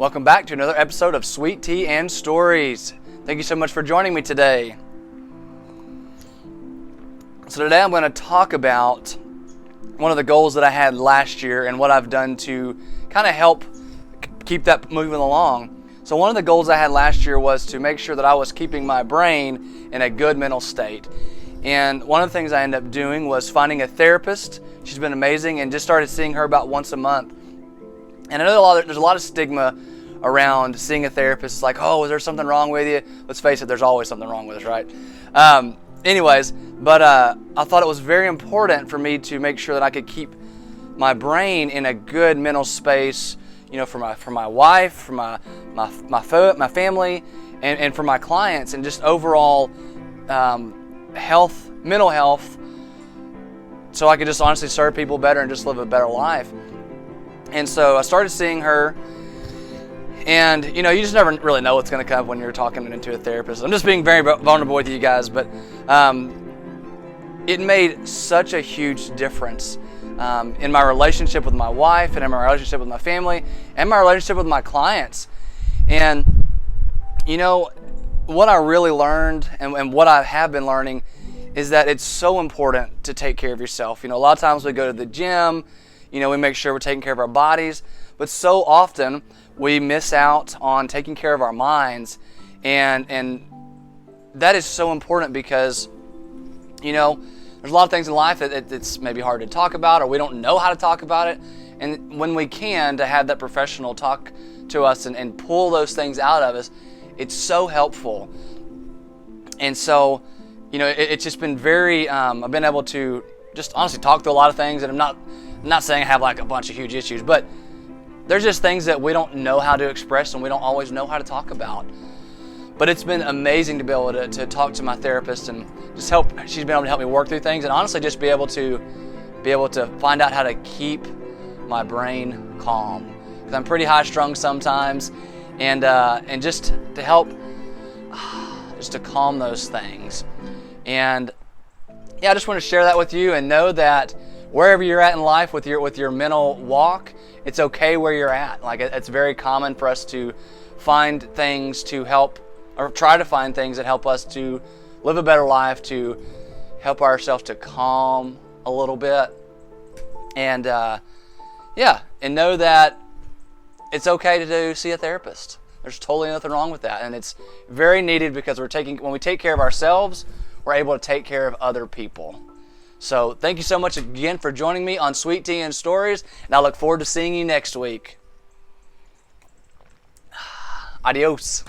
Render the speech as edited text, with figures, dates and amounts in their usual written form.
Welcome back to another episode of Sweet Tea and Stories. Thank you so much for joining me today. So today I'm going to talk about one of the goals that I had last year and what I've done to kind of help keep that moving along. So one of the goals I had last year was to make sure that I was keeping my brain in a good mental state. And one of the things I ended up doing was finding a therapist. She's been amazing, and just started seeing her about once a month. And I know there's a lot of stigma around seeing a therapist. It's like, oh, is there something wrong with you? Let's face it, there's always something wrong with us, right? I thought it was very important for me to make sure that I could keep my brain in a good mental space, for my wife, for my family, and for my clients, and just overall mental health, so I could just honestly serve people better and just live a better life. And so I started seeing her. And, you just never really know what's going to come up when you're talking into a therapist. I'm just being very vulnerable with you guys, but it made such a huge difference in my relationship with my wife, and in my relationship with my family, and my relationship with my clients. And, what I really learned, and what I have been learning, is that it's so important to take care of yourself. A lot of times we go to the gym, we make sure we're taking care of our bodies, but so often we miss out on taking care of our minds, and that is so important because, there's a lot of things in life that it's maybe hard to talk about, or we don't know how to talk about it, and when we can, to have that professional talk to us and pull those things out of us, it's so helpful. And so, it's just been very, I've been able to just honestly talk through a lot of things, and I'm not saying I have like a bunch of huge issues, but there's just things that we don't know how to express, and we don't always know how to talk about. But it's been amazing to be able to talk to my therapist and just she's been able to help me work through things, and honestly just be able to find out how to keep my brain calm. Because I'm pretty high strung sometimes, and just to help, just to calm those things. And yeah, I just want to share that with you, and know that wherever you're at in life with your mental walk, it's okay where you're at. Like, it's very common for us to find things to help, or try to find things that help us to live a better life, to help ourselves to calm a little bit. And and know that it's okay to see a therapist. There's totally nothing wrong with that, and it's very needed, because when we take care of ourselves, we're able to take care of other people. So thank you so much again for joining me on Sweet Tea and Stories, and I look forward to seeing you next week. Adios.